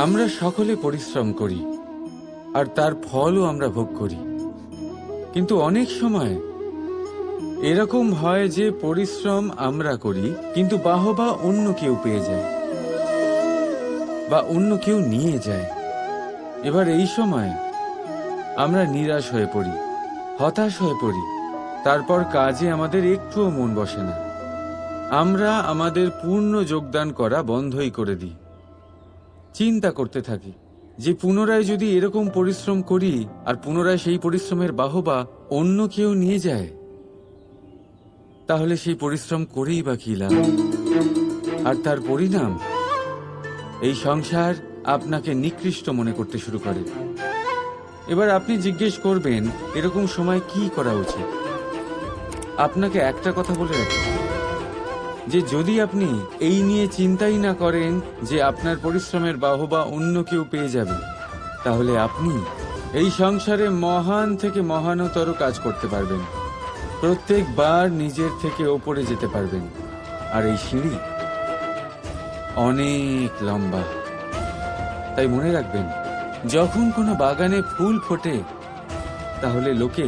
আমরা সকলে পরিশ্রম করি আর তার ফলও আমরা ভোগ করি, কিন্তু অনেক সময় এরকম হয় যে পরিশ্রম আমরা করি কিন্তু বাহবা অন্য কেউ পেয়ে যায় বা অন্য কেউ নিয়ে যায়। এবার এই সময় আমরা নিরাশ হয়ে পড়ি, হতাশ হয়ে পড়ি, তারপর কাজে আমাদের একটুও মন বসে না। আমরা আমাদের পূর্ণ যোগদান করা বন্ধই করে দিই। চিন্তা করতে থাকি যে পুনরায় যদি এরকম পরিশ্রম করি আর পুনরায় সেই পরিশ্রমের বাহবা অন্য কেউ নিয়ে যায়, তাহলে সেই পরিশ্রম করেই বা কি লাভ? আর তার পরিণাম এই সংসার আপনাকে নিকৃষ্ট মনে করতে শুরু করে। এবার আপনি জিজ্ঞেস করবেন এরকম সময় কি করা উচিত। আপনাকে একটা কথা বলে রাখি যে যদি আপনি এই নিয়ে চিন্তাই না করেন যে আপনার পরিশ্রমের বাহবা অন্য কেউ পেয়ে যাবে, তাহলে আপনি এই সংসারে মহান থেকে মহানতর কাজ করতে পারবেন, প্রত্যেকবার নিজের থেকে ওপরে যেতে পারবেন। আর এই সিঁড়ি অনেক লম্বা। তাই মনে রাখবেন, যখন কোনো বাগানে ফুল ফোটে তাহলে লোকে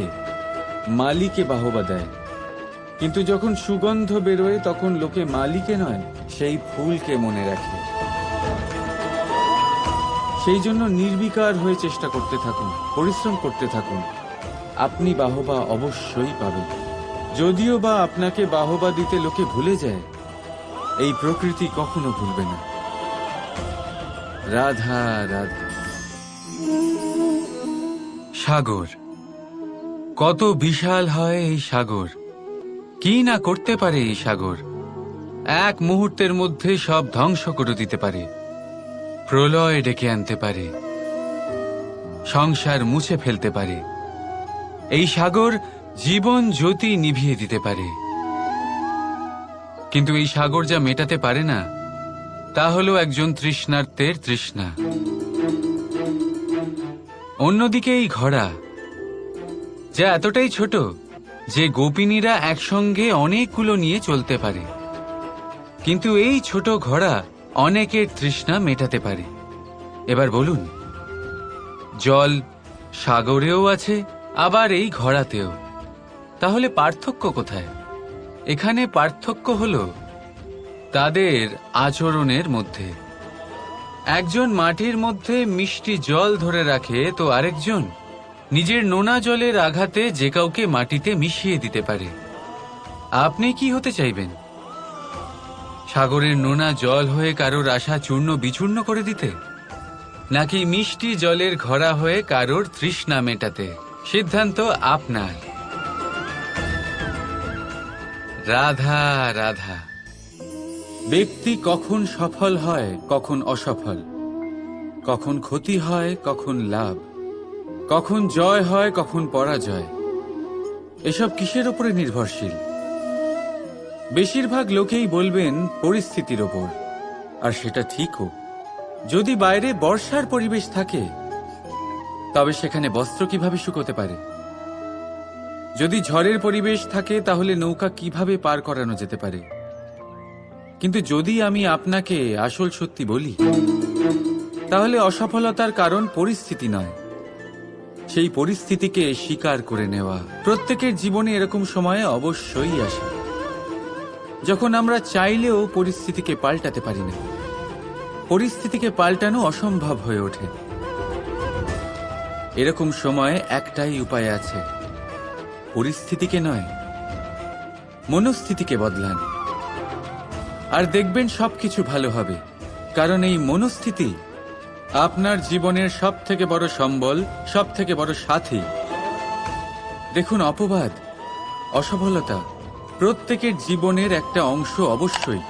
মালিকে বাহবা দেয়, কিন্তু যখন সুগন্ধ বেরোয় তখন লোকে মালিকে নয়, সেই ফুলকে মনে রাখে। সেই জন্য নির্বিকার হয়ে চেষ্টা করতে থাকুন, পরিশ্রম করতে থাকুন, আপনি বাহবা অবশ্যই পাবেন। যদিও বা আপনাকে বাহবা দিতে লোকে ভুলে যায়, এই প্রকৃতি কখনো ভুলবে না। রাধা রাধা। সাগর কত বিশাল হয় এই সাগর, কি না করতে পারে এই সাগর। এক মুহূর্তের মধ্যে সব ধ্বংস করে দিতে পারে, প্রলয় ডেকে আনতে পারে, সংসার মুছে ফেলতে পারে। এই সাগর জীবন জ্যোতি নিভিয়ে দিতে পারে। কিন্তু এই সাগর যা মেটাতে পারে না তা হলো একজন তৃষ্ণার্তের তৃষ্ণা। অন্যদিকে এই ঘোড়া যা এতটাই ছোট যে গোপিনীরা একসঙ্গে অনেকগুলো নিয়ে চলতে পারে, কিন্তু এই ছোট ঘোড়া অনেকের তৃষ্ণা মেটাতে পারে। এবার বলুন, জল সাগরেও আছে আবার এই ঘোড়াতেও, তাহলে পার্থক্য কোথায়? এখানে পার্থক্য হলো তাদের আচরণের মধ্যে। একজন মাটির মধ্যে মিষ্টি জল ধরে রাখে, তো আরেকজন নিজের নোনা জলের আঘাতে যে কাউকে মাটিতে মিশিয়ে দিতে পারে। আপনি কি হতে চাইবেন? সাগরের নোনা জল হয়ে কারোর আশা চূর্ণ বিচূর্ণ করে দিতে, নাকি মিষ্টি জলের ঘোড়া হয়ে কারোর তৃষ্ণা মেটাতে? সিদ্ধান্ত আপনার। রাধা রাধা। ব্যক্তি কখন সফল হয়, কখন অসফল, কখন ক্ষতি হয়, কখন লাভ, কখন জয় হয়, কখন পরাজয়, এসব কিসের উপরে নির্ভরশীল? বেশিরভাগ লোকেই বলবেন পরিস্থিতির ওপর, আর সেটা ঠিকও। যদি বাইরে বর্ষার পরিবেশ থাকে তবে সেখানে বস্ত্র কিভাবে শুকোতে পারে? যদি ঝড়ের পরিবেশ থাকে তাহলে নৌকা কিভাবে পার করানো যেতে পারে? কিন্তু যদি আমি আপনাকে আসল সত্যি বলি, তাহলে অসফলতার কারণ পরিস্থিতি নয়, সেই পরিস্থিতিকে স্বীকার করে নেওয়া। প্রত্যেকের জীবনে এরকম সময়ে অবশ্যই আসে যখন আমরা চাইলেও পরিস্থিতিকে পাল্টাতে পারি না, পরিস্থিতিকে পাল্টানো অসম্ভব হয়ে ওঠে। এরকম সময়ে একটাই উপায় আছে, পরিস্থিতিকে নয়, মনস্থিতিকে বদলান, আর দেখবেন সবকিছু ভালো হবে। কারণ এই মনস্থিতি আপনার জীবনের সব থেকে বড় সম্বল, সব থেকে বড় সাথী। দেখুন, অপবাদ, অসফলতা প্রত্যেকের জীবনের একটা অংশ অবশ্যই,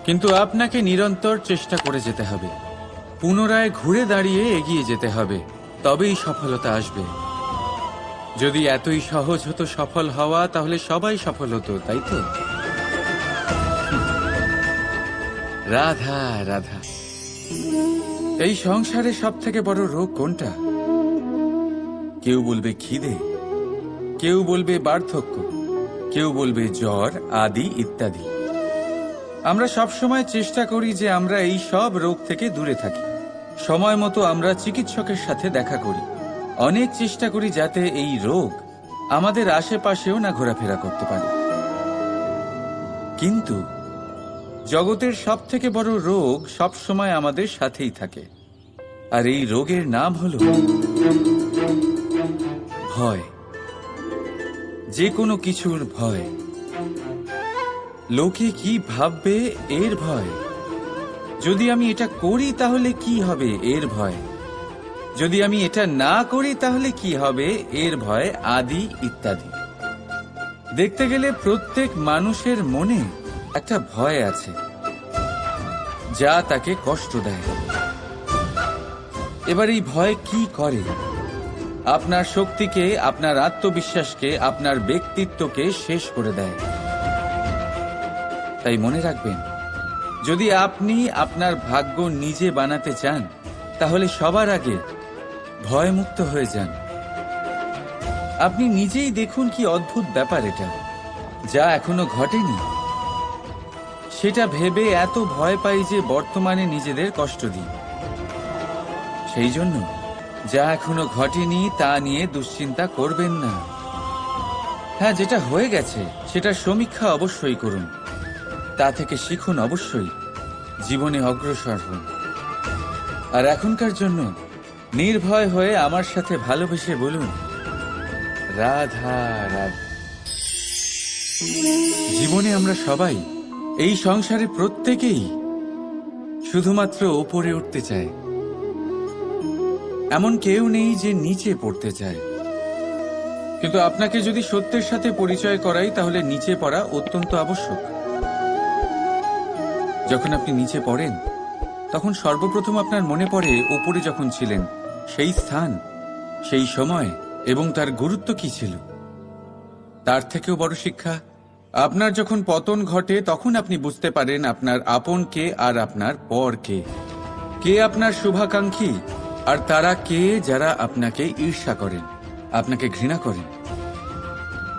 কিন্তু আপনাকে নিরন্তর চেষ্টা করে যেতে হবে, পুনরায় ঘুরে দাঁড়িয়ে এগিয়ে যেতে হবে, তবেই সফলতা আসবে। যদি এতই সহজ হতো সফল হওয়া, তাহলে সবাই সফল হতো, তাই তো? রাধা রাধা। এই সংসারে সব থেকে বড় রোগ কোনটা? কেউ বলবে খিদে, কেউ বলবে বার্ধক্য, কেউ বলবে জ্বর আদি ইত্যাদি। আমরা সব সময় চেষ্টা করি যে আমরা এই সব রোগ থেকে দূরে থাকি, সময় মতো আমরা চিকিৎসকের সাথে দেখা করি, অনেক চেষ্টা করি যাতে এই রোগ আমাদের আশেপাশেও না ঘোরাফেরা করতে পারে। কিন্তু জগতের সবথেকে বড় রোগ সবসময় আমাদের সাথেই থাকে, আর এই রোগের নাম হলো ভয়। যে কোনো কিছুর ভয়। লোকে কি ভাববে এর ভয়, যদি আমি এটা করি তাহলে কি হবে এর ভয়, যদি আমি এটা না করি তাহলে কি হবে এর ভয়, আদি ইত্যাদি। দেখতে গেলে প্রত্যেক মানুষের মনে একটা ভয় আছে যা তাকে কষ্ট দেয়। এবার এই ভয় কি করে? আপনার শক্তিকে, আপনার আত্মবিশ্বাসকে, আপনার ব্যক্তিত্বকে শেষ করে দেয়। তাই মনে রাখবেন, যদি আপনি আপনার ভাগ্য নিজে বানাতে চান তাহলে সবার আগে ভয়মুক্ত হয়ে যান। আপনি নিজেই দেখুন কি অদ্ভুত ব্যাপার এটা, যা এখনো ঘটেনি সেটা ভেবে এত ভয় পাই যে বর্তমানে নিজেদের কষ্ট দিই। সেই জন্য যা এখনো ঘটেনি তা নিয়ে দুশ্চিন্তা করবেন না। হ্যাঁ, যেটা হয়ে গেছে সেটার সমীক্ষা অবশ্যই করুন, তা থেকে শিখুন, অবশ্যই জীবনে অগ্রসর হন। আর এখনকার জন্য নির্ভয় হয়ে আমার সাথে ভালোবেসে বলুন, রাধা রাধা। জীবনে আমরা সবাই, এই সংসারে প্রত্যেকেই শুধুমাত্র ওপরে উঠতে চায়, এমন কেউ নেই যে নিচে পড়তে চায়। কিন্তু আপনাকে যদি সত্যের সাথে পরিচয় করাই তাহলে নিচে পড়া অত্যন্ত আবশ্যক। যখন আপনি নিচে পড়েন তখন সর্বপ্রথম আপনার মনে পড়ে ওপরে যখন ছিলেন সেই স্থান, সেই সময় এবং তার গুরুত্ব কি ছিল। তার থেকেও বড় শিক্ষা, আপনার যখন পতন ঘটে তখন আপনি বুঝতে পারেন আপনার আপন কে আর আপনার পর কে, কে আপনার শুভাকাঙ্ক্ষী আর তারা কে যারা আপনাকে ঈর্ষা করেন, আপনাকে ঘৃণা করেন।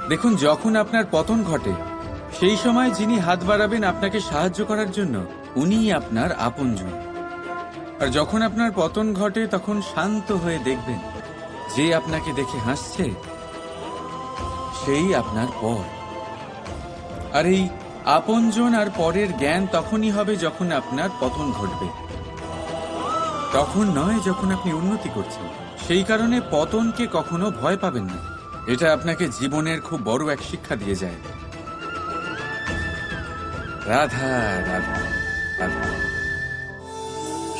দেখুন, যখন আপনার পতন ঘটে সেই সময় যিনি হাত বাড়াবেন আপনাকে সাহায্য করার জন্য উনিই আপনার আপনজন। আর যখন আপনার পতন ঘটে তখন শান্ত হয়ে দেখবেন যে আপনাকে দেখে হাসছে সেই আপনার পর। আর এই আপনজন আর পরের জ্ঞান তখনই হবে যখন আপনার পতন ঘটবে, তখন নয় যখন আপনি উন্নতি করছেন। সেই কারণে পতনকে কখনো ভয় পাবেন না, এটা আপনাকে জীবনের খুব বড় এক শিক্ষা দিয়ে যায়। রাধা রাধা রাধা।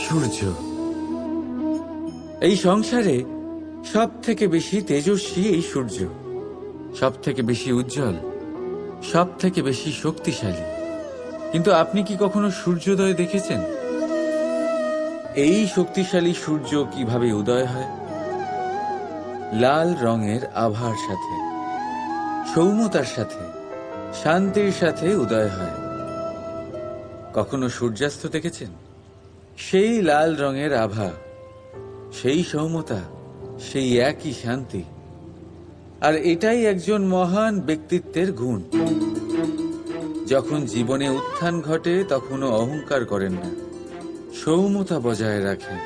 সূর্য এই সংসারে সব থেকে বেশি তেজস্বী, এই সূর্য সব থেকে বেশি উজ্জ্বল, সব থেকে বেশি শক্তিশালী। কিন্তু আপনি কি কখনো সূর্যোদয় দেখেছেন? এই শক্তিশালী সূর্য কিভাবে উদয় হয়? লাল রঙের আভার সাথে, সৌম্যতার সাথে, শান্তির সাথে উদয় হয়। কখনো সূর্যাস্ত দেখেছেন? সেই লাল রঙের আভা, সেই সৌম্যতা, সেই একই শান্তি। আর এটাই একজন মহান ব্যক্তিত্বের গুণ। যখন জীবনে উত্থান ঘটে তখনও অহংকার করেন না, সৌম্যতা বজায় রাখেন।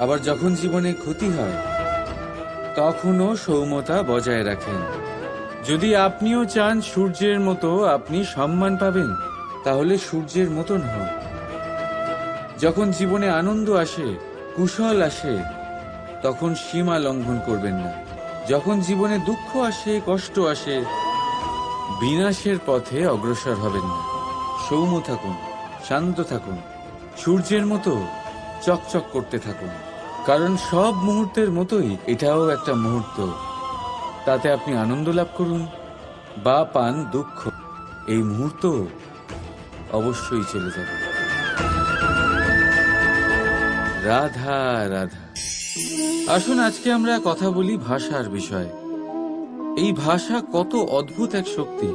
আবার যখন জীবনে ক্ষতি হয় তখনও সৌম্যতা বজায় রাখেন। যদি আপনিও চান সূর্যের মতো আপনি সম্মান পাবেন, তাহলে সূর্যের মতন হন। যখন জীবনে আনন্দ আসে, কুশল আসে, তখন সীমা লঙ্ঘন করবেন না। যখন জীবনে দুঃখ আসে, কষ্ট আসে, বিনাশের পথে অগ্রসর হবেন না। সৌম্য থাকুন, শান্ত থাকুন, সূর্যের মতো চকচক করতে থাকুন। কারণ সব মুহূর্তের মতোই এটাও একটা মুহূর্ত। তাতে আপনি আনন্দ লাভ করুন বা পান দুঃখ, এই মুহূর্ত অবশ্যই চলে যাবে। রাধা রাধা। আসুন আজকে আমরা কথা বলি ভাষার বিষয়ে। এই ভাষা কত অদ্ভুত এক শক্তি।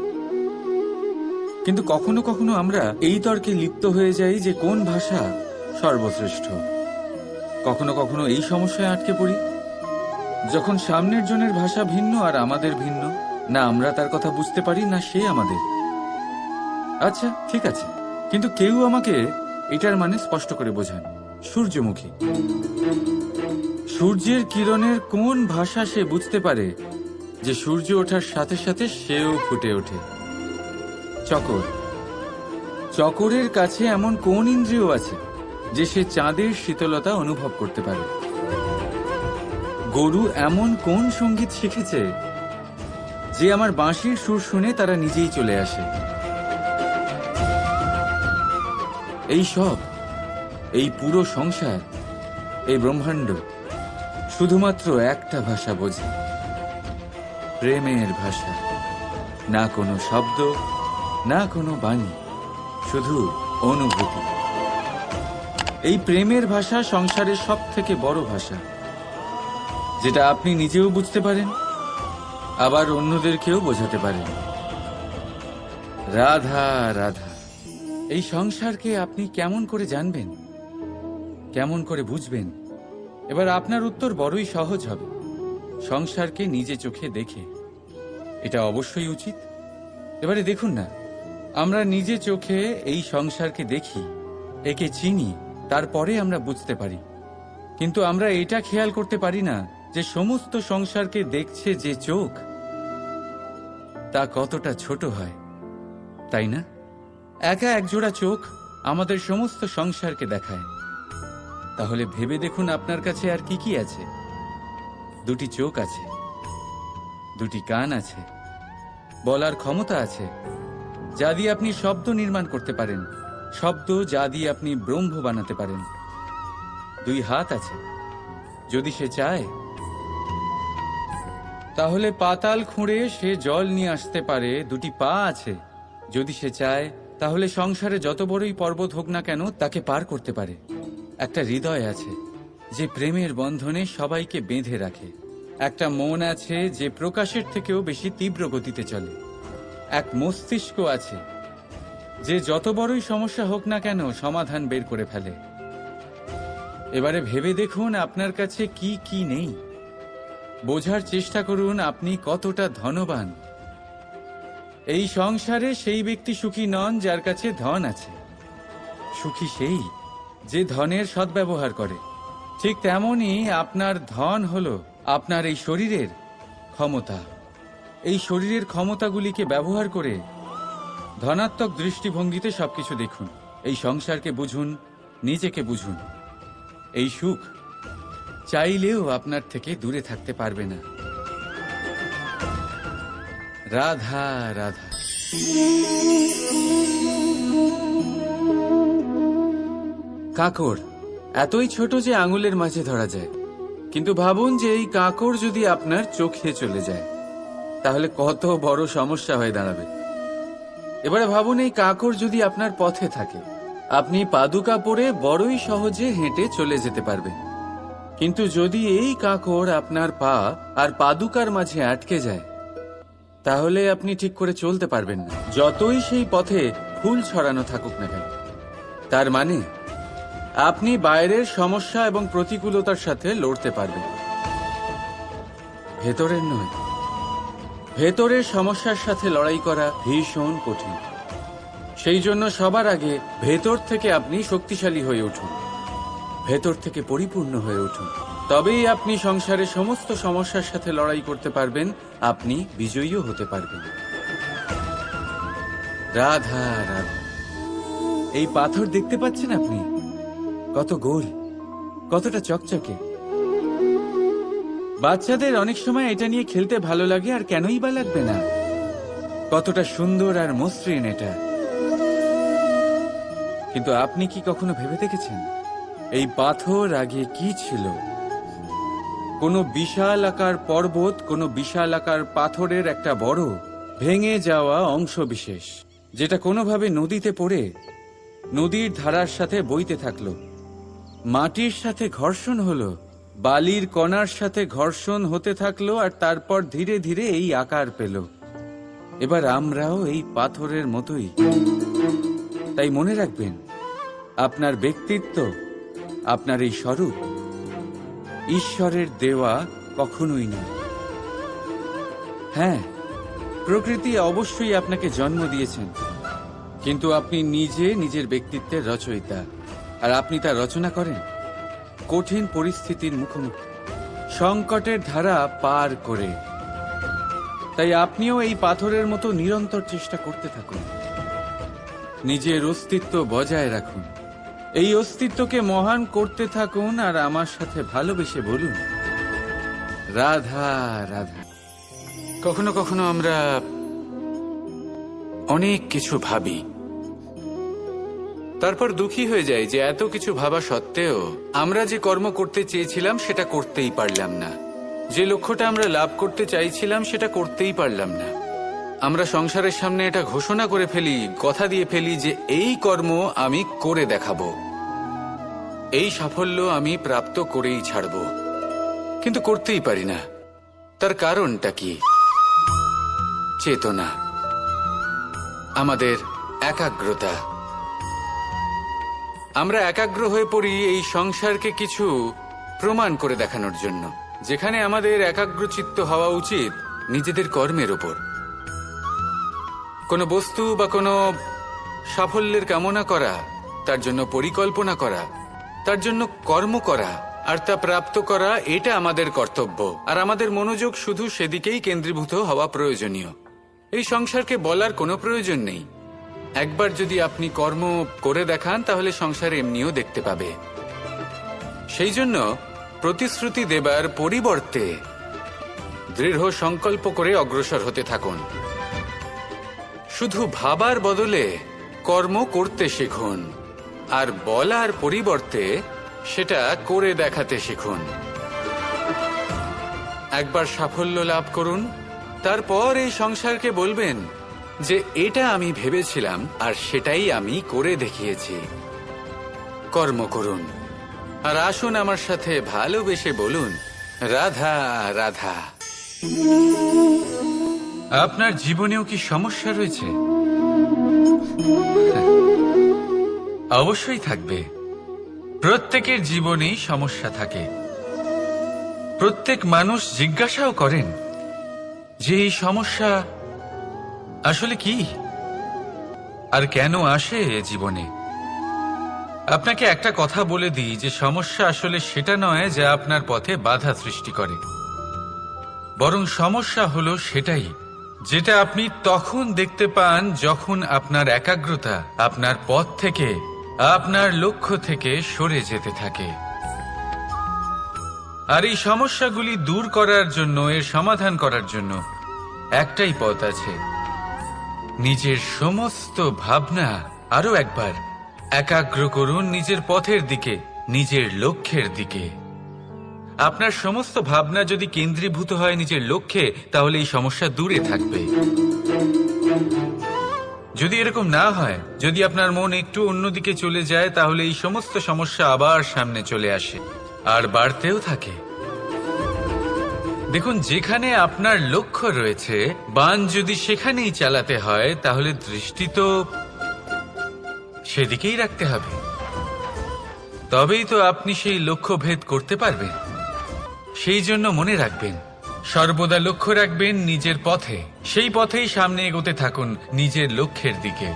কিন্তু কখনো কখনো আমরা এই তর্কে লিপ্ত হয়ে যাই যে কোন ভাষা সর্বশ্রেষ্ঠ। কখনো কখনো এই সমস্যায় আটকে পড়ি যখন সামনের জনের ভাষা ভিন্ন আর আমাদের ভিন্ন, না আমরা তার কথা বুঝতে পারি না সে আমাদের। আচ্ছা ঠিক আছে, কিন্তু কেউ আমাকে এটার মানে স্পষ্ট করে বোঝান। সূর্যমুখী। সূর্যের কিরণের কোন ভাষা সে বুঝতে পারে যে সূর্য ওঠার সাথে সাথে সেও ফুটে ওঠে? চকর। চকরের কাছে এমন কোন ইন্দ্রিয় আছে যে সে চাঁদের শীতলতা অনুভব করতে পারে? গরু এমন কোন সঙ্গীত শিখেছে যে আমার বাঁশির সুর শুনে তারা নিজেই চলে আসে? এই সব, এই পুরো সংসার, এই ব্রহ্মাণ্ড শুধুমাত্র একটা ভাষা বোঝে, প্রেমের ভাষা। না কোনো শব্দ, না কোনো বাণী, শুধু অনুভূতি। এই প্রেমের ভাষা সংসারের সব থেকে বড় ভাষা, যেটা আপনি নিজেও বুঝতে পারেন, আবার অন্যদেরকেও বোঝাতে পারেন। রাধা রাধা। এই সংসারকে আপনি কেমন করে জানবেন, কেমন করে বুঝবেন? এবার আপনার উত্তর বড়ই সহজ হবে, সংসারকে নিজে চোখে দেখে। এটা অবশ্যই উচিত। এবারে দেখুন না, আমরা নিজে চোখে এই সংসারকে দেখি, একে চিনি, তারপরে আমরা বুঝতে পারি। কিন্তু আমরা এটা খেয়াল করতে পারি না যে সমস্ত সংসারকে দেখছে যে চোখ, তা কতটা ছোট হয়, তাই না? একা একজোড়া চোখ আমাদের সমস্ত সংসারকে দেখায়। তাহলে ভেবে দেখুন আপনার কাছে আর কি কি আছে। দুটি চোখ আছে, দুটি কান আছে, বলার ক্ষমতা আছে, যা দিয়ে আপনি শব্দ নির্মাণ করতে পারেন, শব্দ যা দিয়ে আপনি ব্রহ্ম বানাতে পারেন। দুই হাত আছে, যদি সে চায় তাহলে পাতাল খুঁড়ে সে জল নিয়ে আসতে পারে। দুটি পা আছে, যদি সে চায় তাহলে সংসারে যত বড়ই পর্বত হোক না কেন তাকে পার করতে পারে। একটা হৃদয় আছে যে প্রেমের বন্ধনে সবাইকে বেঁধে রাখে। একটা মন আছে যে প্রকাশের থেকেও বেশি তীব্র গতিতে চলে। এক মস্তিষ্ক আছে যে যত বড়ই সমস্যা হোক না কেন সমাধান বের করে ফেলে। এবারে ভেবে দেখুন আপনার কাছে কি কি নেই। বোঝার চেষ্টা করুন আপনি কতটা ধনবান। এই সংসারে সেই ব্যক্তি সুখী নন যার কাছে ধন আছে। সুখী সেই যে ধনের সদ্ব্যবহার করে। ঠিক তেমনই আপনার ধন হলো আপনার এই শরীরের ক্ষমতা। এই শরীরের ক্ষমতাগুলিকে ব্যবহার করে ধনাত্মক দৃষ্টিভঙ্গিতে সবকিছু দেখুন। এই সংসারকে বুঝুন, নিজেকে বুঝুন। এই সুখ চাইলেও আপনার থেকে দূরে থাকতে পারবে না। রাধা রাধা। কাকড় এতই ছোট যে আঙুলের মাঝে ধরা যায়, কিন্তু ভাবুন যে এই কাকড় যদি আপনার চোখে চলে যায় তাহলে কত বড় সমস্যা হয়ে দাঁড়াবে। এবারে ভাবুন এই কাকড় যদি আপনার পথে থাকে, আপনি পাদুকা পরে বড়ই সহজে হেঁটে চলে যেতে পারবেন। কিন্তু যদি এই কাকড় আপনার পা আর পাদুকার মাঝে আটকে যায় তাহলে আপনি ঠিক করে চলতে পারবেন না, যতই সেই পথে ফুল ছড়ানো থাকুক না কেন। তার মানে আপনি বাইরের সমস্যা এবং প্রতিকূলতার সাথে লড়তে পারবেন, ভেতরের নয়। ভেতরের সমস্যার সাথে লড়াই করা ভীষণ কঠিন। সেই জন্য সবার আগে ভেতর থেকে আপনি শক্তিশালী হয়ে উঠুন, ভেতর থেকে পরিপূর্ণ হয়ে উঠুন। তবেই আপনি সংসারে সমস্ত সমস্যার সাথে লড়াই করতে পারবেন, আপনি বিজয়ীও হতে পারবেন। রাধা রাধা। এই পাথর দেখতে পাচ্ছেন আপনি? কত গোল, কতটা চকচকে। বাচ্চাদের অনেক সময় এটা নিয়ে খেলতে ভালো লাগে, আর কেনই বা লাগবে না? কতটা সুন্দর আর মসৃণ এটা। কিন্তু আপনি কি কখনো ভেবে দেখেছেন এই পাথর আগে কি ছিল? কোনো বিশাল আকার পর্বত, কোনো বিশাল আকার পাথরের একটা বড় ভেঙে যাওয়া অংশ বিশেষ, যেটা কোনোভাবে নদীতে পড়ে নদীর ধারার সাথে বইতে থাকলো। মাটির সাথে ঘর্ষণ হলো, বালির কণার সাথে ঘর্ষণ হতে থাকলো, আর তারপর ধীরে ধীরে এই আকার পেল। এবার আমরাও এই পাথরের মতোই। তাই মনে রাখবেন, আপনার ব্যক্তিত্ব, আপনার এই স্বরূপ ঈশ্বরের দেওয়া কখনোই নয়। হ্যাঁ, প্রকৃতি অবশ্যই আপনাকে জন্ম দিয়েছেন, কিন্তু আপনি নিজে নিজের ব্যক্তিত্বের রচয়িতা, আর আপনি তা রচনা করেন। কঠিন পরিস্থিতির মুখোমুখি, সংকটের ধারা পার করে। তাই আপনিও এই পাথরের মতো নিরন্তর চেষ্টা করতে থাকুন, নিজের অস্তিত্ব বজায় রাখুন, এই অস্তিত্বকে মহান করতে থাকুন, আর আমার সাথে ভালোবেসে বলুন, রাধা রাধা। কখনো কখনো আমরা অনেক কিছু ভাবি, তারপর দুঃখী হয়ে যাই যে এত কিছু ভাবা সত্ত্বেও আমরা যে কর্ম করতে চেয়েছিলাম সেটা করতেই পারলাম না, যে লক্ষ্যটা আমরা লাভ করতে চাইছিলাম সেটা করতেই পারলাম না। আমরা সংসারের সামনে এটা ঘোষণা করে ফেলি, কথা দিয়ে ফেলি যে এই কর্ম আমি করে দেখাবো, এই সাফল্য আমি প্রাপ্ত করেই ছাড়ব, কিন্তু করতেই পারি না। তার কারণটা কি? চেতনা, আমাদের একাগ্রতা। আমরা একাগ্র হয়ে পড়ি এই সংসারকে কিছু প্রমাণ করে দেখানোর জন্য, যেখানে আমাদের একাগ্রচিত্ত হওয়া উচিত নিজেদের কর্মের ওপর। কোনো বস্তু বা কোনো সাফল্যের কামনা করা, তার জন্য পরিকল্পনা করা, তার জন্য কর্ম করা আর তা প্রাপ্ত করা, এটা আমাদের কর্তব্য। আর আমাদের মনোযোগ শুধু সেদিকেই কেন্দ্রীভূত হওয়া প্রয়োজনীয়। এই সংসারকে বলার কোনো প্রয়োজন নেই। একবার যদি আপনি কর্ম করে দেখান তাহলে সংসার এমনিও দেখতে পাবে। সেই জন্য প্রতিশ্রুতি দেবার পরিবর্তে দৃঢ় সংকল্প করে অগ্রসর হতে থাকুন। শুধু ভাবার বদলে কর্ম করতে শিখুন, আর বলার পরিবর্তে সেটা করে দেখাতে শিখুন। একবার সাফল্য লাভ করুন, তারপর এই সংসারকে বলবেন যে এটা আমি ভেবেছিলাম আর সেটাই আমি করে দেখিয়েছি। কর্ম করুন, আর আসুন আমার সাথে ভালোবেসে বলুন, রাধা রাধা। আপনার জীবনেও কি সমস্যা রয়েছে? অবশ্যই থাকবে। প্রত্যেকের জীবনেই সমস্যা থাকে। প্রত্যেক মানুষ জিজ্ঞাসাও করেন যে এই সমস্যা আসলে কি আর কেন আসে জীবনে। আপনাকে একটা কথা বলে দিই যে সমস্যা আসলে সেটা নয় যা আপনার পথে বাধা সৃষ্টি করে, বরং সমস্যা হলো সেটাই যেটা আপনি তখন দেখতে পান যখন আপনার একাগ্রতা আপনার পথ থেকে, আপনার লক্ষ্য থেকে সরে যেতে থাকে। আর এই সমস্যাগুলি দূর করার জন্য, এর সমাধান করার জন্য একটাই পথ আছে, নিজের সমস্ত ভাবনা আরো একবার একাগ্র করুন নিজের পথের দিকে, নিজের লক্ষ্যের দিকে। আপনার সমস্ত ভাবনা যদি কেন্দ্রীভূত হয় নিজের লক্ষ্যে, তাহলে এই সমস্যা দূরে থাকবে। যদি এরকম না হয়, যদি আপনার মন একটু অন্যদিকে চলে যায়, তাহলে এই সমস্ত সমস্যা আবার সামনে চলে আসে আর বাড়তেও থাকে। দেখুন, যেখানে আপনার লক্ষ্য রয়েছে, বাণ যদি সেখানেই চালাতে হয়, তাহলে দৃষ্টি তো সেদিকেই রাখতে হবে। তবেই তো আপনি সেই লক্ষ্য ভেদ করতে পারবেন। সেই জন্য মনে রাখবেন, সর্বদা লক্ষ্য রাখবেন নিজের পথে, সেই পথেই সামনে এগোতে থাকুন নিজের লক্ষ্যের দিকে।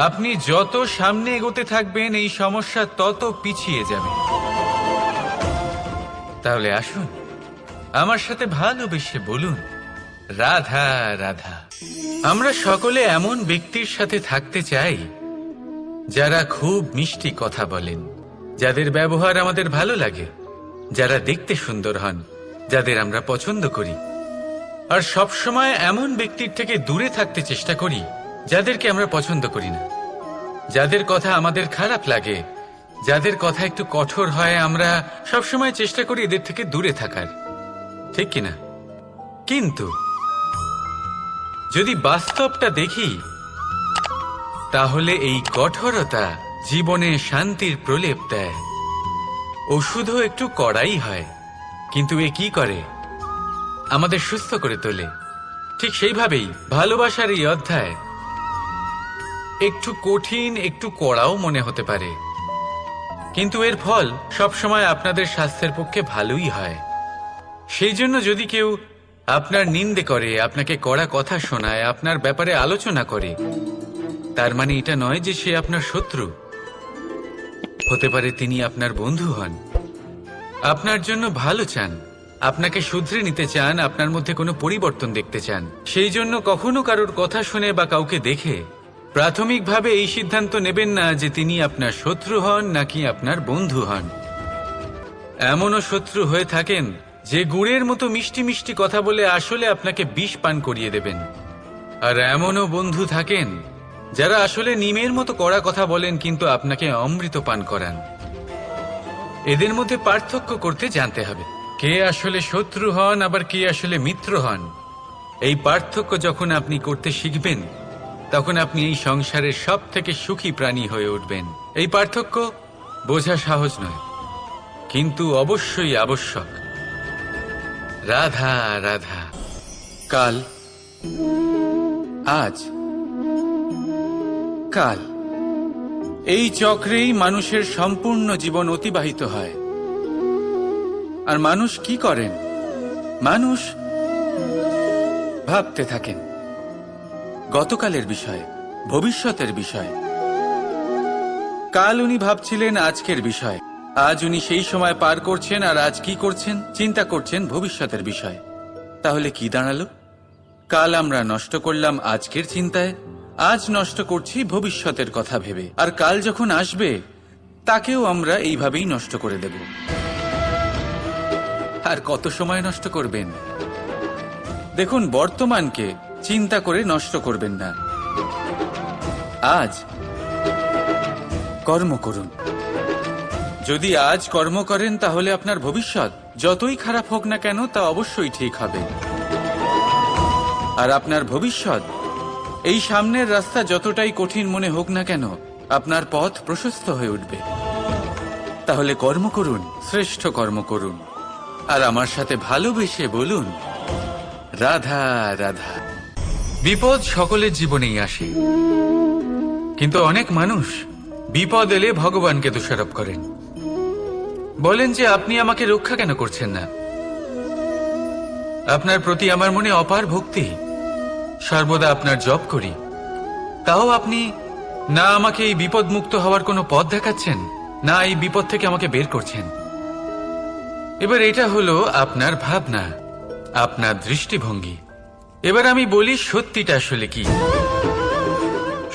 আপনি যত সামনে এগোতে থাকবেন এই সমস্যা তত পিছিয়ে যাবে। তাহলে আসুন আমার সাথে ভালোবেসে বলুন, রাধা রাধা। আমরা সকলে এমন ব্যক্তির সাথে থাকতে চাই যারা খুব মিষ্টি কথা বলেন, যাদের ব্যবহার আমাদের ভালো লাগে, যারা দেখতে সুন্দর হন, যাদের আমরা পছন্দ করি। আর সবসময় এমন ব্যক্তির থেকে দূরে থাকতে চেষ্টা করি যাদেরকে আমরা পছন্দ করি না, যাদের কথা আমাদের খারাপ লাগে, যাদের কথা একটু কঠোর হয়। আমরা সবসময় চেষ্টা করি এদের থেকে দূরে থাকার, ঠিক কিনা? কিন্তু যদি বাস্তবটা দেখি, তাহলে এই কঠোরতা জীবনে শান্তির প্রলেপ দেয়। ওষুধও একটু কড়াই হয়, কিন্তু এ কি করে? আমাদের সুস্থ করে তোলে। ঠিক সেইভাবেই ভালোবাসার এই অধ্যায় একটু কঠিন, একটু কড়াও মনে হতে পারে, কিন্তু এর ফল সবসময় আপনাদের স্বাস্থ্যের পক্ষে ভালোই হয়। সেই জন্য যদি কেউ আপনার নিন্দে করে, আপনাকে কড়া কথা শোনায়, আপনার ব্যাপারে আলোচনা করে, তার মানে এটা নয় যে সে আপনার শত্রু। হতে পারে তিনি আপনার বন্ধু হন, আপনার জন্য ভালো চান, আপনাকে শুধরে নিতে চান, আপনার মধ্যে কোনো পরিবর্তন দেখতে চান। সেই জন্য কখনো কারোর কথা শুনে বা কাউকে দেখে প্রাথমিকভাবে এই সিদ্ধান্ত নেবেন না যে তিনি আপনার শত্রু হন নাকি আপনার বন্ধু হন। এমনও শত্রু হয়ে থাকেন যে গুড়ের মতো মিষ্টি মিষ্টি কথা বলে আসলে আপনাকে বিষ পান করিয়ে দেবেন। আর এমনও বন্ধু থাকেন যারা আসলে নিমের মতো কড়া কথা বলেন কিন্তু আপনাকে অমৃত পান করান। এদের মধ্যে পার্থক্য করতে জানতে হবে, কে আসলে শত্রু হন আবার কে আসলে মিত্র হন। এই পার্থক্য যখন আপনি করতে শিখবেন তখন আপনি এই সংসারের সব থেকে সুখী প্রাণী হয়ে উঠবেন। এই পার্থক্য বোঝা সহজ নয়, কিন্তু অবশ্যই আবশ্যক। রাধা রাধা। কাল, আজ, কাল, এই চক্রেই মানুষের সম্পূর্ণ জীবন অতিবাহিত হয়। আর মানুষ কি করেন? মানুষ ভাবতে থাকেন গতকালের বিষয়ে, ভবিষ্যতের বিষয়ে। কাল উনি ভাবছিলেন আজকের বিষয়, আজ উনি সেই সময় পার করছেন, আর আজ কি করছেন? চিন্তা করছেন ভবিষ্যতের বিষয়। তাহলে কি দাঁড়ালো? কাল আমরা নষ্ট করলাম আজকের চিন্তায়, আজ নষ্ট করছি ভবিষ্যতের কথা ভেবে, আর কাল যখন আসবে তাকেও আমরা এইভাবেই নষ্ট করে দেব। আর কত সময় নষ্ট করবেন? দেখুন, বর্তমানকে চিন্তা করে নষ্ট করবেন না। আজ কর্ম করুন। যদি আজ কর্ম করেন তাহলে আপনার ভবিষ্যৎ যতই খারাপ হোক না কেন তা অবশ্যই ঠিক হবে। আর আপনার ভবিষ্যৎ, এই সামনের রাস্তা যতটাই কঠিন মনে হোক না কেন, আপনার পথ প্রশস্ত হয়ে উঠবে। তাহলে কর্ম করুন, শ্রেষ্ঠ কর্ম করুন, আর আমার সাথে ভালোবেসে বলুন রাধা রাধা। বিপদ সকলের জীবনেই আসে, কিন্তু অনেক মানুষ বিপদ এলে ভগবানকে দোষারোপ করেন। বলেন যে আপনি আমাকে রক্ষা কেন করছেন না? আপনার প্রতি আমার মনে অপার ভক্তি, সর্বদা আপনার জপ করি, তাও আপনি না আমাকে এই বিপদ মুক্ত হওয়ার কোনো পথ দেখাচ্ছেন, না এই বিপদ থেকে আমাকে বের করছেন। এবার এটা হলো আপনার ভাবনা, আপনার দৃষ্টিভঙ্গি। এবার আমি বলি সত্যিটা আসলে কি।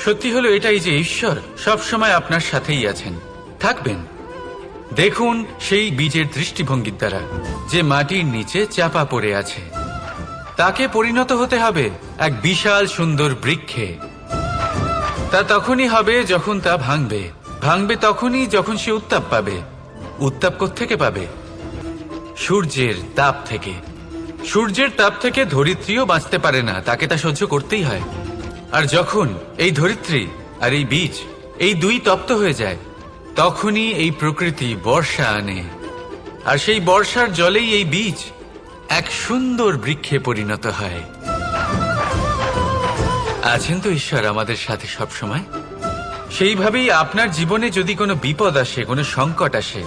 সত্যি হলো এটাই যে ঈশ্বর সবসময় আপনার সাথেই আছেন, থাকবেন। দেখুন সেই বীজের দৃষ্টিভঙ্গির দ্বারা যে মাটির নিচে চাপা পড়ে আছে, তাকে পরিণত হতে হবে এক বিশাল সুন্দর বৃক্ষে। তা তখনই হবে যখন তা ভাঙবে, ভাঙবে তখনই যখন সে উত্তাপ পাবে। উত্তাপ কোত্থেকে পাবে? সূর্যের তাপ থেকে। সূর্যের তাপ থেকে ধরিত্রীও বাঁচতে পারে না, তাকে তা সহ্য করতেই হয়। আর যখন এই ধরিত্রী আর এই বীজ এই দুই তপ্ত হয়ে যায়, তখনই এই প্রকৃতি বর্ষা আনে, আর সেই বর্ষার জলেই এই বীজ এক সুন্দর বৃক্ষে পরিণত হয়। আছেন তো ঈশ্বর আমাদের সাথে সব সময়। সেইভাবেই আপনার জীবনে যদি কোনো বিপদ আসে, কোনো সংকট আসে,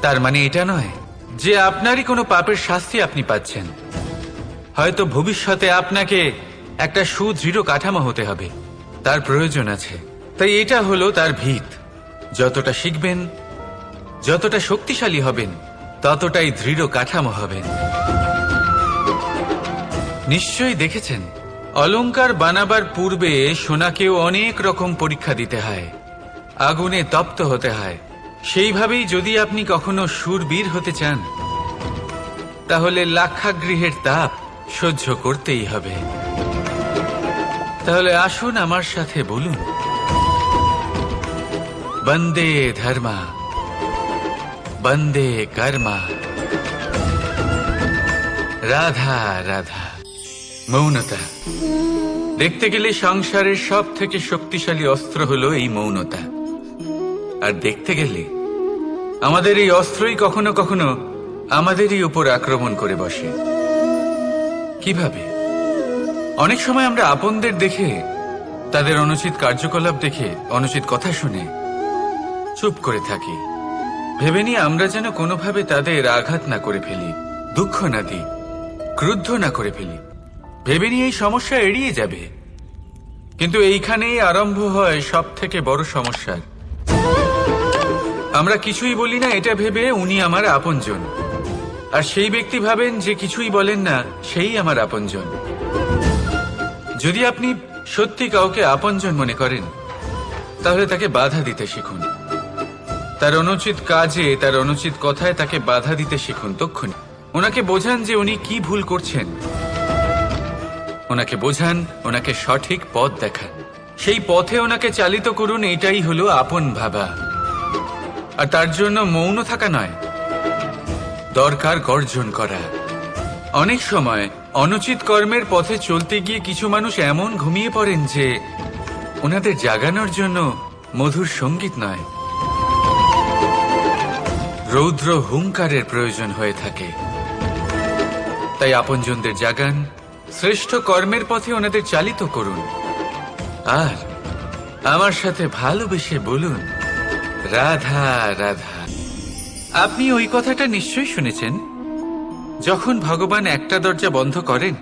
তার মানে এটা নয় যে আপনারই কোনো পাপের শাস্তি আপনি পাচ্ছেন। হয়তো ভবিষ্যতে আপনাকে একটা সুদৃঢ় কাঠামো হতে হবে, তার প্রয়োজন আছে। তাই এটা হলো তার ভিত। যতটা শিখবেন, যতটা শক্তিশালী হবেন, ততটাই দৃঢ় কাঠামো হবেন। নিশ্চয়ই দেখেছেন, অলংকার বানাবার পূর্বে সোনাকেও অনেক রকম পরীক্ষা দিতে হয়, আগুনে তপ্ত হতে হয়। সেইভাবেই যদি আপনি কখনো শূরবীর হতে চান, তাহলে লাক্ষাগৃহের তাপ সহ্য করতেই হবে। তাহলে আসুন আমার সাথে বলুন বন্দে ধর্মা, বন্দে কর্মা, রাধা রাধা। মৌনতা। দেখতে গেলে সংসারের সব থেকে শক্তিশালী অস্ত্র হলো এই মৌনতা। আর দেখতে গেলে আমাদের এই অস্ত্রই কখনো কখনো আমাদেরই উপর আক্রমণ করে বসে। কিভাবে? অনেক সময় আমরা আপনদের দেখে, তাদের অনুচিত কার্যকলাপ দেখে, অনুচিত কথা শুনে চুপ করে থাকি, ভেবে নিয়ে আমরা যেন কোনোভাবে তাদের আঘাত না করে ফেলি, দুঃখ না দিই, ক্রুদ্ধ না করে ফেলি, ভেবে নিয়ে এই সমস্যা এড়িয়ে যাবে। কিন্তু এইখানেই আরম্ভ হয় সব থেকে বড় সমস্যার। আমরা কিছুই বলি না এটা ভেবে উনি আমার আপনজন, আর সেই ব্যক্তি ভাবেন যে কিছুই বলেন না সেই আমার আপনজন। যদি আপনি সত্যি কাউকে আপনজন মনে করেন তাহলে তাকে বাধা দিতে শিখুন, তার অনুচিত কাজে, তার অনুচিত কথায় তাকে বাধা দিতে শিখুন। তক্ষুনি ওনাকে বোঝান যে উনি কি ভুল করছেন, ওনাকে বোঝান, ওনাকে সঠিক পথ দেখান, সেই পথে ওনাকে চালিত করুন। এটাই হলো আপন ভাবা। আর তার জন্য মৌন থাকা নয়, দরকার গর্জন করা। অনেক সময় অনুচিত কর্মের পথে চলতে গিয়ে কিছু মানুষ এমন ঘুমিয়ে পড়েন যে ওনাদের জাগানোর জন্য মধুর সঙ্গীত নয়, রৌদ্র হুঙ্কারের প্রয়োজন হয়ে থাকে। তাই আপনজনদের জাগান, শ্রেষ্ঠ কর্মের পথে ওনাদের চালিত করুন, আর আমার সাথে ভালোবেসে বলুন, রাধা রাধা। আপনি ওই কথাটা নিশ্চয়ই শুনেছেন, যখন ভগবান একটা দরজা বন্ধ করেন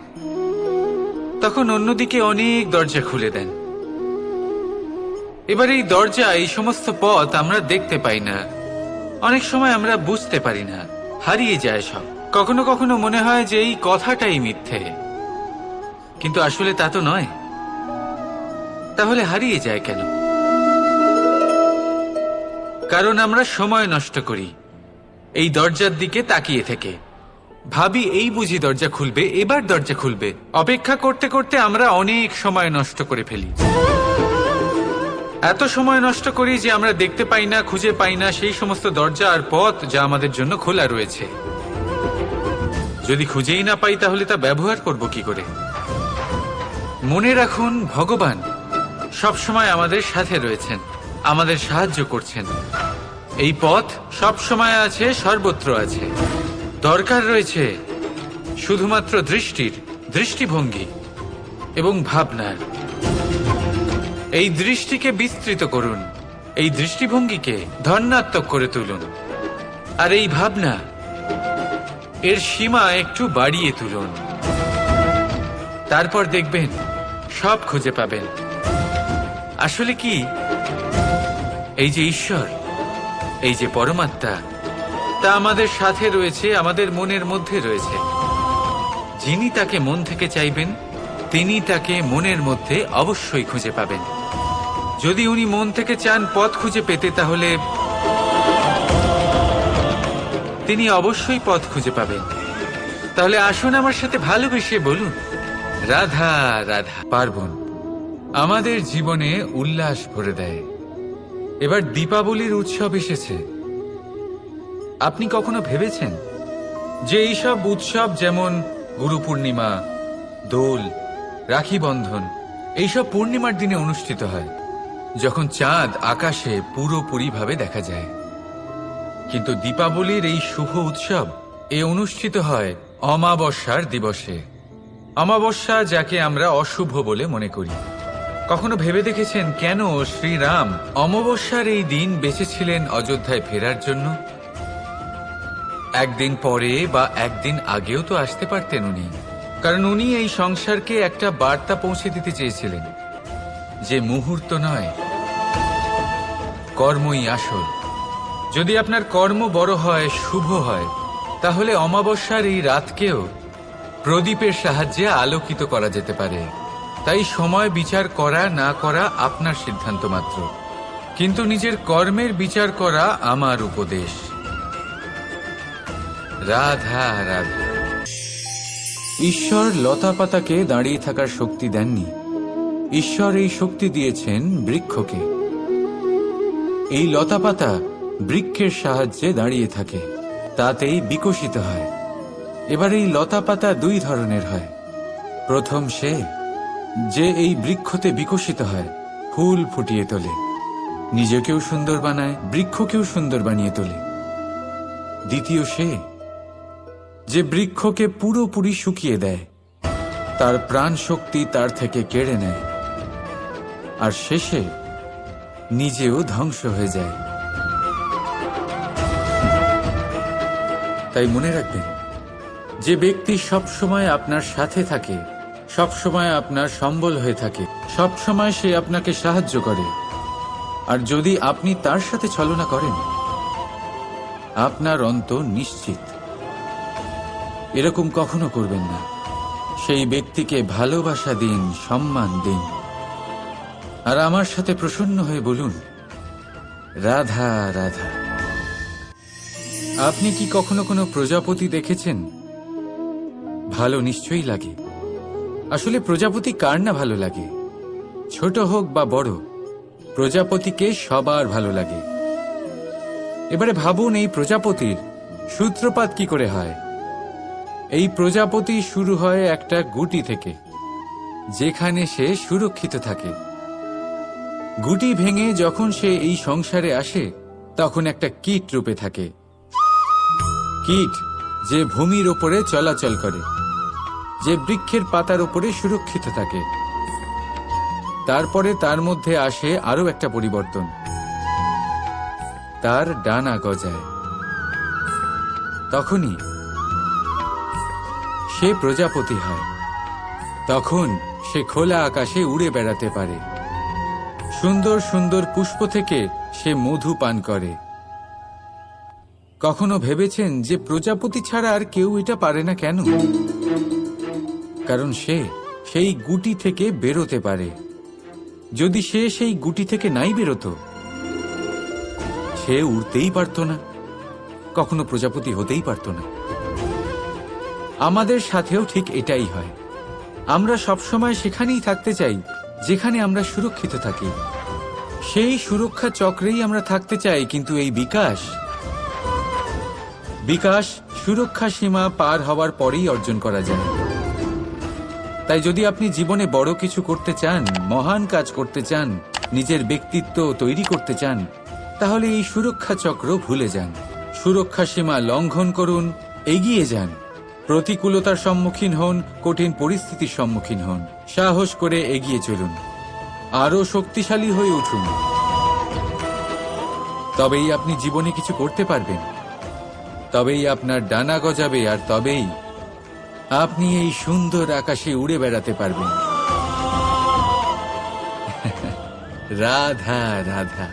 তখন অন্যদিকে অনেক দরজা খুলে দেন। এবার এই দরজা, এই সমস্ত পথ আমরা দেখতে পাই না, অনেক সময় আমরা বুঝতে পারি না, হারিয়ে যায় সব। কখনো কখনো মনে হয় যে এই কথাটাই মিথ্যে, কিন্তু আসলে তা তো নয়। তাহলে হারিয়ে যায় কেন? কারণ আমরা সময় নষ্ট করি এই দরজার দিকে তাকিয়ে থেকে, ভাবি এই বুঝি দরজা খুলবে, এবার দরজা খুলবে। অপেক্ষা করতে করতে আমরা অনেক সময় নষ্ট করে ফেলি। এত সময় নষ্ট করি যে আমরা দেখতে পাই না, খুঁজে পাই না সেই সমস্ত দরজা আর পথ যা আমাদের জন্য খোলা রয়েছে। যদি খুঁজেই না পাই তাহলে তা ব্যবহার করব কি করে? মনে রাখুন, ভগবান সবসময় আমাদের সাথে রয়েছেন, আমাদের সাহায্য করছেন। এই পথ সব সময় আছে, সর্বত্র আছে। দরকার রয়েছে শুধুমাত্র দৃষ্টির, দৃষ্টিভঙ্গি এবং ভাবনার। এই দৃষ্টিকে বিস্তৃত করুন, এই দৃষ্টিভঙ্গিকে ধন্যাত্মক করে তুলুন, আর এই ভাবনা, এর সীমা একটু বাড়িয়ে তুলুন। তারপর দেখবেন সব খুঁজে পাবেন। আসলে কি, এই যে ঈশ্বর, এই যে পরমাত্মা, তা আমাদের সাথে রয়েছে, আমাদের মনের মধ্যে রয়েছে। যিনি তাকে মন থেকে চাইবেন তিনি তাকে মনের মধ্যে অবশ্যই খুঁজে পাবেন। যদি উনি মন থেকে চান পথ খুঁজে পেতে, তাহলে তিনি অবশ্যই পথ খুঁজে পাবেন। তাহলে আসুন আমার সাথে ভালোবেসে বলুন, রাধা রাধা। পার্বণ আমাদের জীবনে উল্লাস ভরে দেয়। এবার দীপাবলির উৎসব এসেছে। আপনি কখনো ভেবেছেন যে এইসব উৎসব যেমন গুরু পূর্ণিমা, দোল, রাখি বন্ধন, এইসব পূর্ণিমার দিনে অনুষ্ঠিত হয়, যখন চাঁদ আকাশে পুরোপুরিভাবে দেখা যায়। কিন্তু দীপাবলির এই শুভ উৎসব অনুষ্ঠিত হয় অমাবস্যার দিবসে। অমাবস্যা, যাকে আমরা অশুভ বলে মনে করি। কখনো ভেবে দেখেছেন কেন শ্রীরাম অমাবস্যার এই দিন বেঁচেছিলেন অযোধ্যায় ফেরার জন্য? একদিন পরে বা একদিন আগেও তো আসতে পারতেন উনি, কারণ উনি এই সংসারকে একটা বার্তা পৌঁছে দিতে চেয়েছিলেন যে মুহূর্ত নয়, কর্মই আসল। যদি আপনার কর্ম বড় হয়, শুভ হয়, তাহলে অমাবস্যার এই রাতকেও প্রদীপের সাহায্যে আলোকিত করা যেতে পারে। তাই সময় বিচার করা না করা আপনার সিদ্ধান্ত মাত্র, কিন্তু নিজের কর্মের বিচার করা আমার উপদেশ। রাধা রাধা। ঈশ্বর লতা পাতাকে দাঁড়িয়ে থাকার শক্তি দেননি, ঈশ্বর এই শক্তি দিয়েছেন বৃক্ষকে। এই লতা পাতা বৃক্ষের সাহায্যে দাঁড়িয়ে থাকে, তাতেই বিকশিত হয়। এবার এই লতা পাতা দুই ধরনের হয়। প্রথম সে যে এই বৃক্ষতে বিকশিত হয়, ফুল ফুটিয়ে তোলে, নিজেকেও সুন্দর বানায়, বৃক্ষকেও সুন্দর বানিয়ে তোলে। দ্বিতীয় সে যে বৃক্ষকে পুরোপুরি শুকিয়ে দেয়, তার প্রাণ শক্তি তার থেকে কেড়ে নেয়, আর শেষে নিজেও ধ্বংস হয়ে যায়। তাই মনে রাখবেন, যে ব্যক্তি সবসময় আপনার সাথে থাকে, সবসময় আপনার সম্বল হয়ে থাকে, সবসময় সে আপনাকে সাহায্য করে, আর যদি আপনি তার সাথে ছলনা করেন আপনার অন্ত নিশ্চিত। এরকম কখনো করবেন না। সেই ব্যক্তিকে ভালোবাসা দিন, সম্মান দিন, আর আমার সাথে প্রসন্ন হয়ে বলুন, রাধা রাধা। আপনি কি কখনো কোনো প্রজাপতি দেখেছেন? ভালো নিশ্চয়ই লাগে। আসলে প্রজাপতি কার না ভালো লাগে? ছোট হোক বা বড়, প্রজাপতিকে সবার ভালো লাগে। এবারে ভাবুন, এই প্রজাপতির সূত্রপাত কি করে হয়? এই প্রজাপতি শুরু হয় একটা গুটি থেকে, যেখানে সে সুরক্ষিত থাকে। গুটি ভেঙে যখন সে এই সংসারে আসে, তখন একটা কীট রূপে থাকে। কীট যে ভূমির ওপরে চলাচল করে, যে বৃক্ষের পাতার ওপরে সুরক্ষিত থাকে। তারপরে তার মধ্যে আসে আরো একটা পরিবর্তন, তার ডানা গজায়। তখনই সে প্রজাপতি হয়। তখন সে খোলা আকাশে উড়ে বেড়াতে পারে। সুন্দর সুন্দর পুষ্প থেকে সে মধু পান করে। কখনো ভেবেছেন যে প্রজাপতি ছাড়া আর কেউ এটা পারে না কেন? কারণ সে সেই গুটি থেকে বেরোতে পারে। যদি সে সেই গুটি থেকে নাই বেরোতো, সে উড়তেই পারত না, কখনো প্রজাপতি হতেই পারত না। আমাদের সাথেও ঠিক এটাই হয়। আমরা সবসময় সেখানেই থাকতে চাই যেখানে আমরা সুরক্ষিত থাকি। সেই সুরক্ষা চক্রেই আমরা থাকতে চাই, কিন্তু এই বিকাশ সুরক্ষা সীমা পার হওয়ার পরেই অর্জন করা যায়। তাই যদি আপনি জীবনে বড় কিছু করতে চান, মহান কাজ করতে চান, নিজের ব্যক্তিত্ব তৈরি করতে চান, তাহলে এই সুরক্ষা চক্র ভুলে যান। সুরক্ষা সীমা লঙ্ঘন করুন, এগিয়ে যান, প্রতিকূলতার সম্মুখীন হন, কঠিন পরিস্থিতির সম্মুখীন হন, সাহস করে এগিয়ে চলুন, আরো শক্তিশালী হয়ে উঠুন। তবেই আপনি জীবনে কিছু করতে পারবেন, তবেই আপনার ডানা গজাবে, আর তবেই আপনি এই সুন্দর আকাশে উড়ে বেড়াতে পারবেন। রাধা রাধা।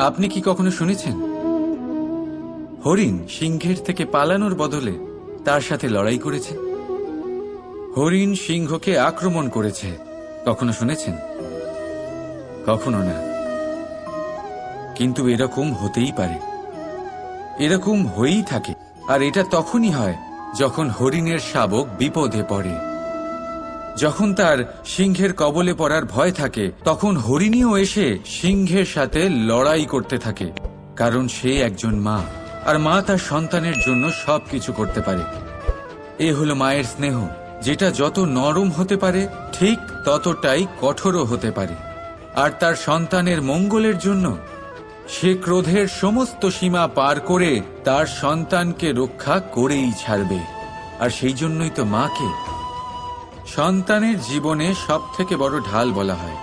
আপনি কি কখনো শুনেছেন হরিণ সিংহের থেকে পালানোর বদলে তার সাথে লড়াই করেছে? হরিণ সিংহকে আক্রমণ করেছে, কখনো শুনেছেন? কখনো না। কিন্তু এরকম হতেই পারে, এরকম হয়েই থাকে। আর এটা তখনই হয় যখন হরিণের শাবক বিপদে পড়ে, যখন তার সিংহের কবলে পড়ার ভয় থাকে, তখন হরিণীও এসে সিংহের সাথে লড়াই করতে থাকে। কারণ সে একজন মা, আর মা তার সন্তানের জন্য সবকিছু করতে পারে। এ হলো মায়ের স্নেহ, যেটা যত নরম হতে পারে ঠিক ততটাই কঠোরও হতে পারে। আর তার সন্তানের মঙ্গলের জন্য সে ক্রোধের সমস্ত সীমা পার করে তার সন্তানকে রক্ষা করেই ছাড়বে। আর সেই জন্যই তো মাকে সন্তানের জীবনে সব থেকে বড় ঢাল বলা হয়।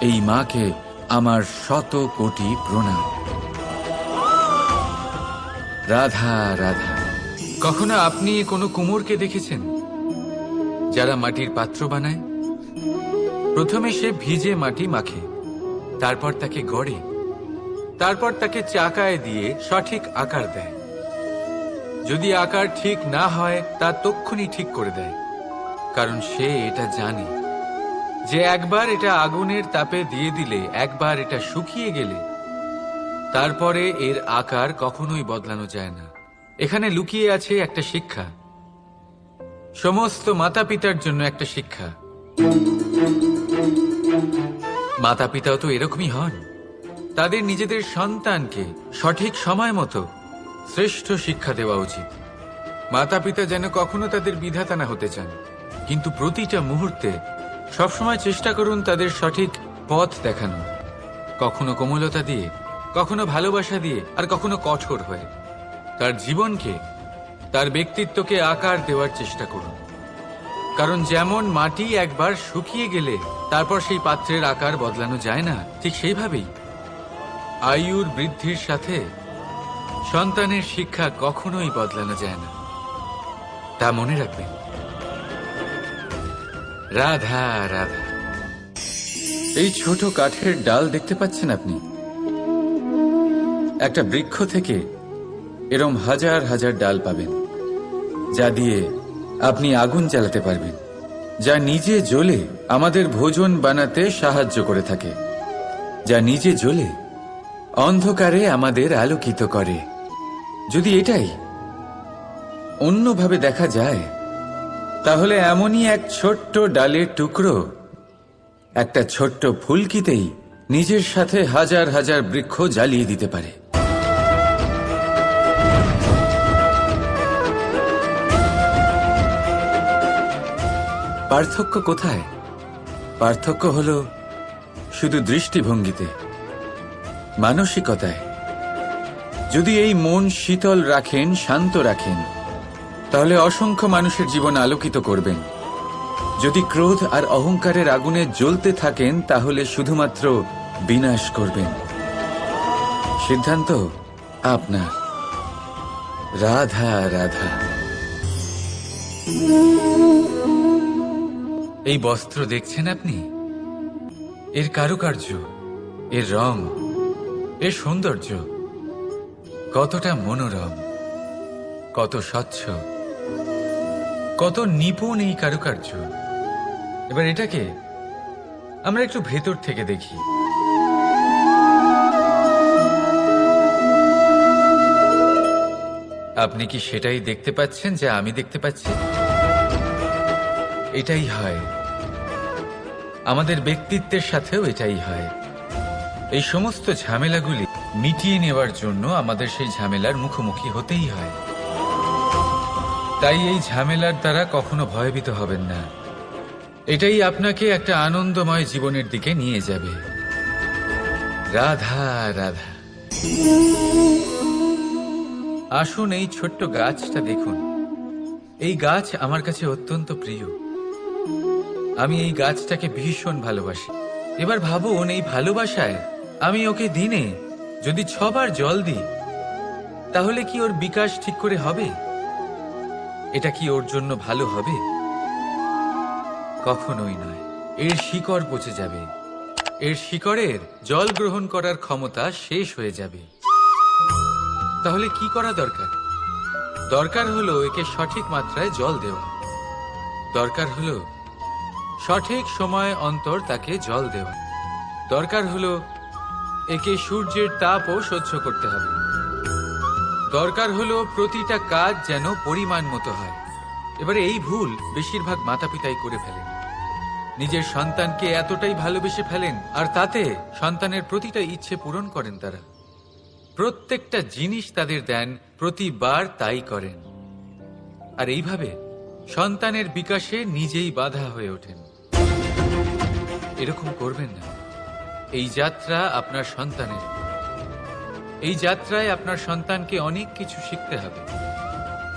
এই মাকে আমার শত কোটি প্রণাম। রাধা রাধা। কখনো আপনি কোনো কুমোরকে দেখেছেন যারা মাটির পাত্র বানায়? প্রথমে সে ভিজে মাটি মাখে, তারপর তাকে গড়ে, তারপর তাকে চাকায় দিয়ে সঠিক আকার দেয়। যদি আকার ঠিক না হয় তা তক্ষুনি ঠিক করে দেয়, কারণ সে এটা জানে যে একবার এটা আগুনের তাপে দিয়ে দিলে, একবার এটা শুকিয়ে গেলে তারপরে এর আকার কখনোই বদলানো যায় না। এখানে লুকিয়ে আছে একটা শিক্ষা, সমস্ত মাতা পিতার জন্য একটা শিক্ষা। মাতা পিতাও তো এরকমই হন। তাদের নিজেদের সন্তানকে সঠিক সময় মতো শ্রেষ্ঠ শিক্ষা দেওয়া উচিত। মাতা পিতা যেন কখনো তাদের বিধাতা না হতে চান, কিন্তু প্রতিটা মুহূর্তে সবসময় চেষ্টা করুন তাদের সঠিক পথ দেখানো, কখনো কোমলতা দিয়ে, কখনো ভালোবাসা দিয়ে, আর কখনো কঠোর হয়ে। তার জীবনকে, তার ব্যক্তিত্বকে আকার দেওয়ার চেষ্টা করুন। কারণ যেমন মাটি একবার শুকিয়ে গেলে তারপর সেই পাত্রের আকার বদলানো যায় না, ঠিক সেইভাবেই আয়ুর বৃদ্ধির সাথে সন্তানের শিক্ষা কখনোই বদলানো যায় না। তা মনে রাখবেন। রাধা রাধা। এই ছোট কাঠের ডাল দেখতে পাচ্ছেন আপনি? একটা বৃক্ষ থেকে এরম হাজার হাজার ডাল পাবেন, যা দিয়ে আপনি আগুন জ্বালাতে পারবেন, যা নিজে জ্বলে আমাদের ভোজন বানাতে সাহায্য করে থাকে, যা নিজে জ্বলে অন্ধকারে আমাদের আলোকিত করে। যদি এটাই অন্যভাবে দেখা যায়, তাহলে এমনই এক ছোট্ট ডালের টুকরো একটা ছোট্ট ফুলকিতেই নিজের সাথে হাজার হাজার বৃক্ষ জ্বালিয়ে দিতে পারে। পার্থক্য কোথায়? পার্থক্য হলো শুধু দৃষ্টিভঙ্গিতে, মানসিকতায়। যদি এই মন শীতল রাখেন, শান্ত রাখেন, তাহলে অসংখ্য মানুষের জীবন আলোকিত করবেন। যদি ক্রোধ আর অহংকারের আগুনে জ্বলতে থাকেন, তাহলে শুধুমাত্র বিনাশ করবেন। সিদ্ধান্ত আপনার। রাধা রাধা। এই বস্ত্র দেখছেন আপনি? এর কারুকার্য, এর রং, এর সৌন্দর্য কতটা মনোরম, কত স্বচ্ছ, কত নিপুণ এই কারুকার্য। এবার এটাকে আমরা একটু ভেতর থেকে দেখি। আপনি কি সেটাই দেখতে পাচ্ছেন যা আমি দেখতে পাচ্ছি? এটাই হয় আমাদের ব্যক্তিত্বের সাথেও, এটাই হয়। এই সমস্ত ঝামেলাগুলি মিটিয়ে নেওয়ার জন্য আমাদের সেই ঝামেলার মুখোমুখি হতেই হয়। তাই এই ঝামেলার দ্বারা কখনো ভয়ভীত হবেন না। এটাই আপনাকে একটা আনন্দময় জীবনের দিকে নিয়ে যাবে। রাধা রাধা। আসুন এই ছোট্ট গাছটা দেখুন। এই গাছ আমার কাছে অত্যন্ত প্রিয়। আমি এই গাছটাকে ভীষণ ভালোবাসি। এবার ভাবুন, এই ভালোবাসায় আমি ওকে দিনে যদি 6 বার জল দিই, তাহলে কি ওর বিকাশ ঠিক করে হবে? এটা কি ওর জন্য ভালো হবে? কখনোই নয়। এর শিকড় পচে যাবে, এর শিকড়ের জল গ্রহণ করার ক্ষমতা শেষ হয়ে যাবে। তাহলে কি করা দরকার? দরকার হলো একে সঠিক মাত্রায় জল দেওয়া। দরকার হলো সঠিক সময় অন্তর তাকে জল দেওয়া। দরকার হলো একে সূর্যের তাপও সহ্য করতে হবে। দরকার হলো প্রতিটা কাজ যেন পরিমাণ মতো হয়। এবারে এই ভুল বেশিরভাগ মাতাপিতাই করে ফেলেন। নিজের সন্তানকে এতটাই ভালোবেসে ফেলেন, আর তাতে সন্তানের প্রতিটা ইচ্ছে পূরণ করেন। তারা প্রত্যেকটা জিনিস তাদের দেন, প্রতিবার তাই করেন। আর এইভাবে সন্তানের বিকাশে নিজেই বাধা হয়ে ওঠেন। এরকম করবেন না। এই যাত্রা আপনার সন্তানের। এই যাত্রায় আপনার সন্তানকে অনেক কিছু শিখতে হবে।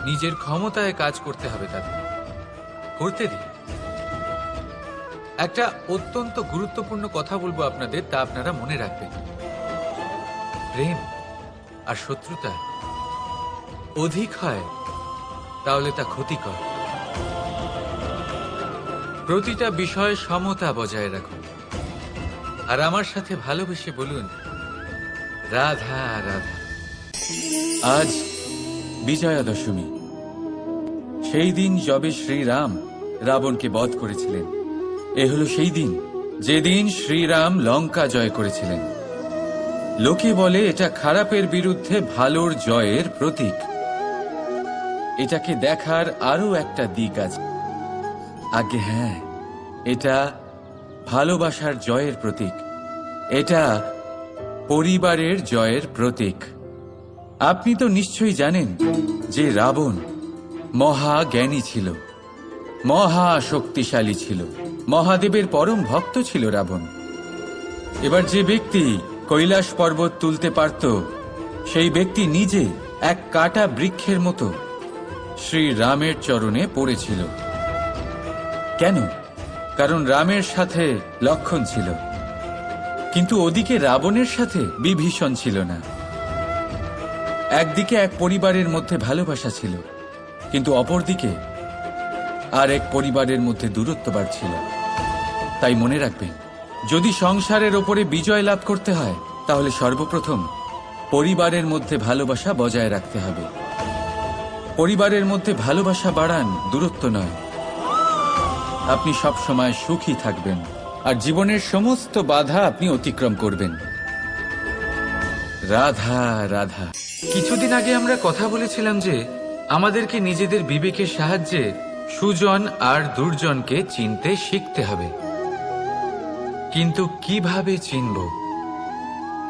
নিজের ক্ষমতায় কাজ করতে হবে, তাকে করতে দিন। একটা অত্যন্ত গুরুত্বপূর্ণ কথা বলবো আপনাদের, তা আপনারা মনে রাখবেন। প্রেম আর শত্রুতা অধিক হয় তাহলে তা ক্ষতিকর। প্রতিটা বিষয়ে সমতা বজায় রাখুন। আর আমার সাথে ভালোবেসে বলুন, রাধা রাধা। আজ বিজয়া দশমী। সেই দিন যবে শ্রীরাম রাবণকে বধ করেছিলেন। এ হলো সেই দিন যেদিন শ্রীরাম লঙ্কা জয় করেছিলেন। লোকে বলে এটা খারাপের বিরুদ্ধে ভালোর জয়ের প্রতীক। এটাকে দেখার আরো একটা দিক আছে। আগে হ্যাঁ, এটা ভালোবাসার জয়ের প্রতীক। এটা পরিবারের জয়ের প্রতীক। আপনি তো নিশ্চয়ই জানেন যে রাবণ মহা জ্ঞানী ছিল, মহা শক্তিশালী ছিল, মহাদেবের পরম ভক্ত ছিল রাবণ। এবার যে ব্যক্তি কৈলাস পর্বত তুলতে পারত, সেই ব্যক্তি নিজে এক কাটা বৃক্ষের মতো শ্রী রামের চরণে পড়েছিল। কেন? কারণ রামের সাথে লক্ষণ ছিল, কিন্তু ওদিকে রাবণের সাথে বিভীষণ ছিল না। একদিকে এক পরিবারের মধ্যে ভালোবাসা ছিল, কিন্তু অপরদিকে আর এক পরিবারের মধ্যে দূরত্ব বাড়ছিল। তাই মনে রাখবেন, যদি সংসারের ওপরে বিজয় লাভ করতে হয় তাহলে সর্বপ্রথম পরিবারের মধ্যে ভালোবাসা বজায় রাখতে হবে। পরিবারের মধ্যে ভালোবাসা বাড়ান, দূরত্ব নয়। আপনি সব সময় সুখী থাকবেন আর জীবনের সমস্ত বাধা আপনি অতিক্রম করবেন। রাধা রাধা। কিছুদিন আগে আমরা কথা বলেছিলাম যে আমাদেরকে নিজেদের বিবেকের সাহায্যে সুজন আর দুর্জনকে চিনতে শিখতে হবে। কিন্তু কিভাবে চিনব?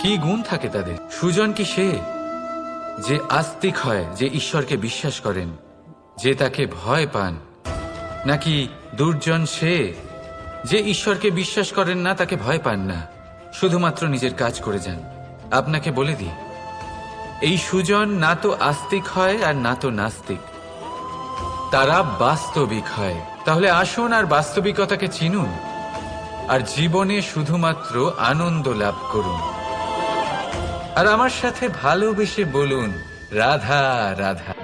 কি গুণ থাকে তাদের? সুজন কি সে যে আস্তিক হয়, যে ঈশ্বরকে বিশ্বাস করেন, যে তাকে ভয় পান? নাকি দুর্জন সে যে ঈশ্বরকে বিশ্বাস করেন না, তাকে ভয় পান না, শুধুমাত্র নিজের কাজ করে যান? আপনাকে বলে দিই, এই সুজন না তো আস্তিক হয় আর না তো নাস্তিক, তারা বাস্তবিক হয়। তাহলে আসুন আর বাস্তবিকতাকে চিনুন আর জীবনে শুধুমাত্র আনন্দ লাভ করুন। আর আমার সাথে ভালোবেসে বলুন রাধা রাধা।